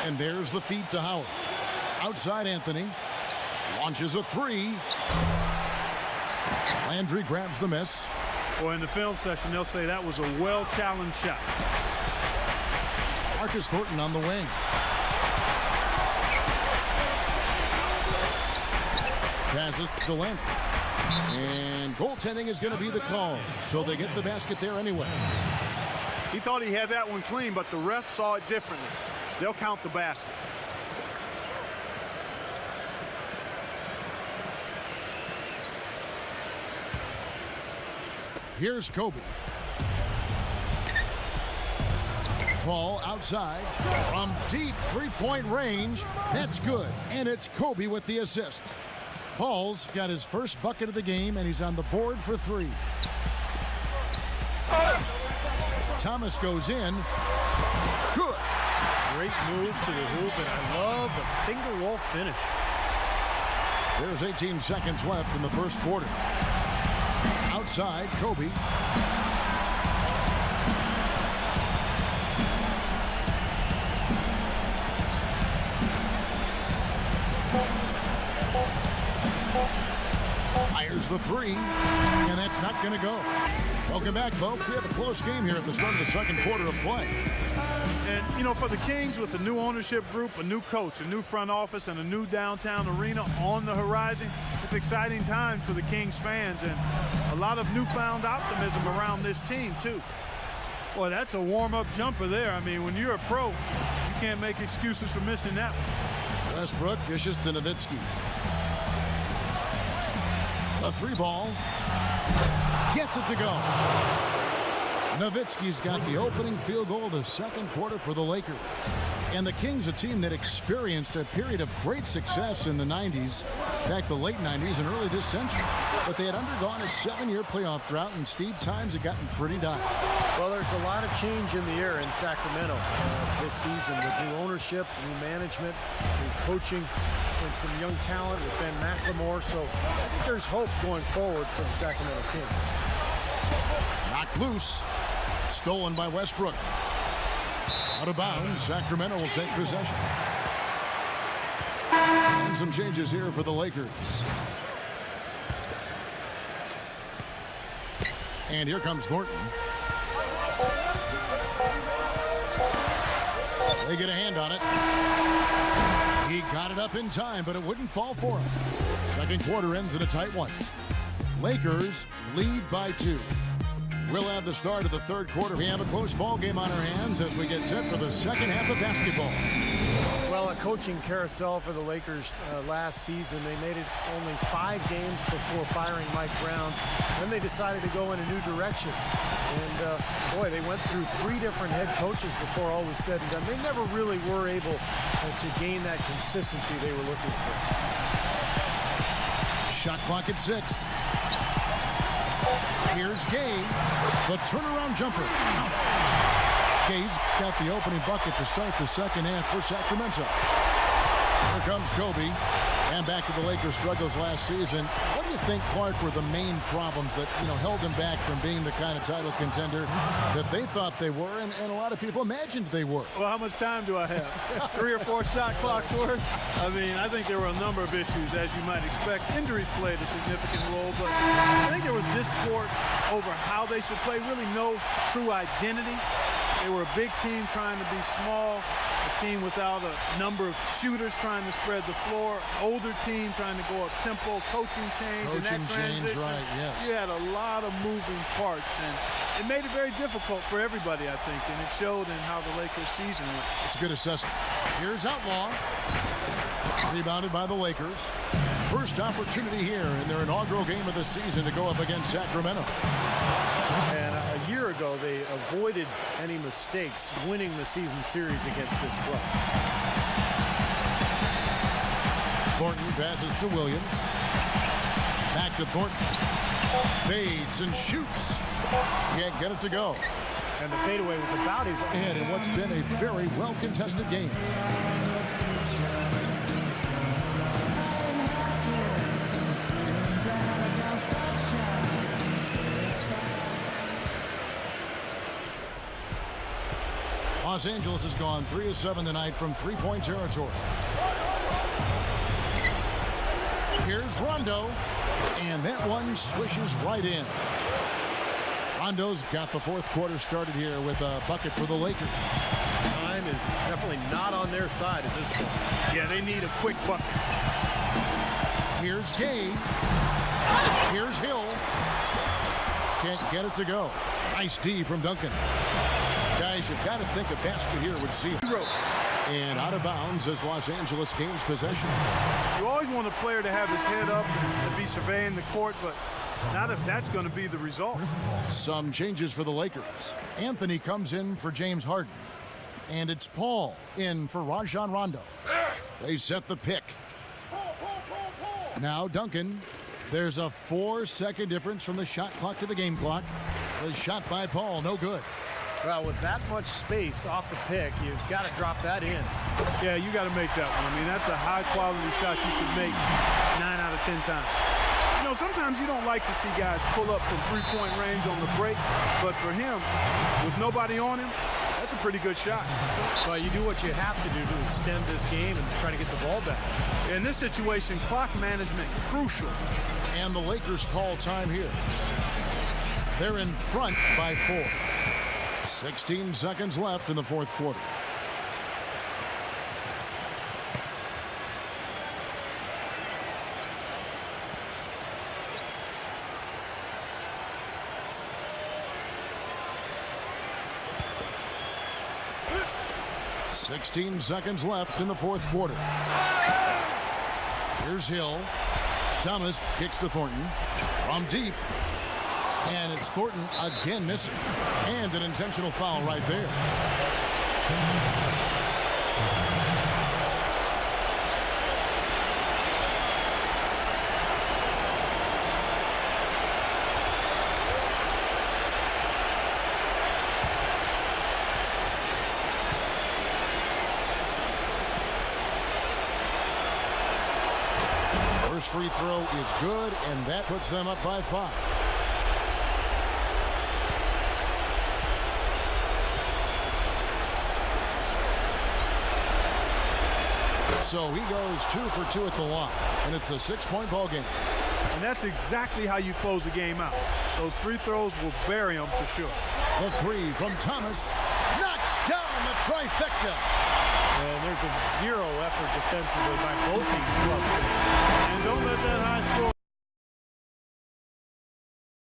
And there's the feed to Howard. Outside Anthony. Launches a three. Landry grabs the miss. Well, in the film session, they'll say that was a well-challenged shot. Marcus Thornton on the wing. Passes to Landry. And goaltending is going to be the call. So they get the basket there anyway. He thought he had that one clean, but the ref saw it differently. They'll count the basket. Here's Kobe. Ball outside from deep three-point range. That's good. And it's Kobe with the assist. Paul's got his first bucket of the game, and he's on the board for three. Thomas goes in. Good. Great move to the hoop, and I love the finger roll finish. There's 18 seconds left in the first quarter. Outside, Kobe. Fires the three, and that's not going to go. Welcome back, folks. We have a close game here at the start of the second quarter of play. And, you know, for the Kings, with a new ownership group, a new coach, a new front office, and a new downtown arena on the horizon, it's exciting times for the Kings fans and a lot of newfound optimism around this team, too. Boy, that's a warm-up jumper there. I mean, when you're a pro, you can't make excuses for missing that one. Westbrook dishes to Nowitzki. The three ball. Gets it to go. Nowitzki's got the opening field goal of the second quarter for the Lakers. And the Kings, a team that experienced a period of great success in the 90s, back the late 90s and early this century. But they had undergone a 7-year playoff drought, and Steve, times had gotten pretty dire. Well, there's a lot of change in the air in Sacramento this season with new ownership, new management, new coaching, and some young talent with Ben McLemore. So I think there's hope going forward for the Sacramento Kings. Knocked loose. Stolen by Westbrook. Out of bounds. Sacramento will take possession. And some changes here for the Lakers. And here comes Thornton. They get a hand on it. He got it up in time, but it wouldn't fall for him. Second quarter ends in a tight one. Lakers lead by 2. We'll have the start of the third quarter. We have a close ball game on our hands as we get set for the second half of basketball. Well, a coaching carousel for the Lakers last season. They made it only 5 games before firing Mike Brown. Then they decided to go in a new direction. And, boy, they went through 3 different head coaches before all was said and done. They never really were able to gain that consistency they were looking for. Shot clock at 6. Here's Gay, the turnaround jumper. Gay's got the opening bucket to start the second half for Sacramento. Here comes Kobe. And back to the Lakers' struggles last season. What do you think, Clark, were the main problems that, held them back from being the kind of title contender that they thought they were and a lot of people imagined they were? Well, how much time do I have? 3 or 4 shot clocks worth? I mean, I think there were a number of issues, as you might expect. Injuries played a significant role, but I think there was discord over how they should play, really no true identity. They were a big team trying to be small, a team without a number of shooters trying to spread the floor, older team trying to go up tempo, coaching change, and that transition. Right, yes. You had a lot of moving parts, and it made it very difficult for everybody, I think, and it showed in how the Lakers' season went. It's a good assessment. Here's Outlaw. Rebounded by the Lakers. First opportunity here in their inaugural game of the season to go up against Sacramento. And a year ago, they avoided any mistakes winning the season series against this club. Thornton passes to Williams. Back to Thornton. Fades and shoots. Can't get it to go. And the fadeaway was about his head in what's been a very well-contested game. Los Angeles has gone 3 of 7 tonight from three-point territory. Here's Rondo, and that one swishes right in. Rondo's got the fourth quarter started here with a bucket for the Lakers. Time is definitely not on their side at this point. Yeah, they need a quick bucket. Here's Gay. Here's Hill. Can't get it to go. Nice D from Duncan. Guys, you've got to think a basket here would seal it. And out of bounds as Los Angeles gains possession. You always want a player to have his head up and to be surveying the court, but not if that's going to be the result. Some changes for the Lakers. Anthony comes in for James Harden. And it's Paul in for Rajon Rondo. They set the pick. Now Duncan. There's a 4-second difference from the shot clock to the game clock. The shot by Paul, no good. Well, with that much space off the pick, you've got to drop that in. Yeah, you got to make that one. I mean, that's a high-quality shot you should make 9 out of 10 times. You know, sometimes you don't like to see guys pull up from three-point range on the break, but for him, with nobody on him, that's a pretty good shot. Well, you do what you have to do to extend this game and try to get the ball back. In this situation, clock management crucial. And the Lakers call time here. They're in front by 4. 16 seconds left in the fourth quarter. Sixteen seconds left in the fourth quarter. Here's Hill. Thomas kicks to Thornton from deep. And it's Thornton again missing. And an intentional foul right there. First free throw is good, and that puts them up by 5. So he goes 2 for 2 at the line, and it's a 6-point ball game. And that's exactly how you close a game out. Those free throws will bury them for sure. The 3 from Thomas knocks down the trifecta. And there's been zero effort defensively by both these clubs. And don't let that high score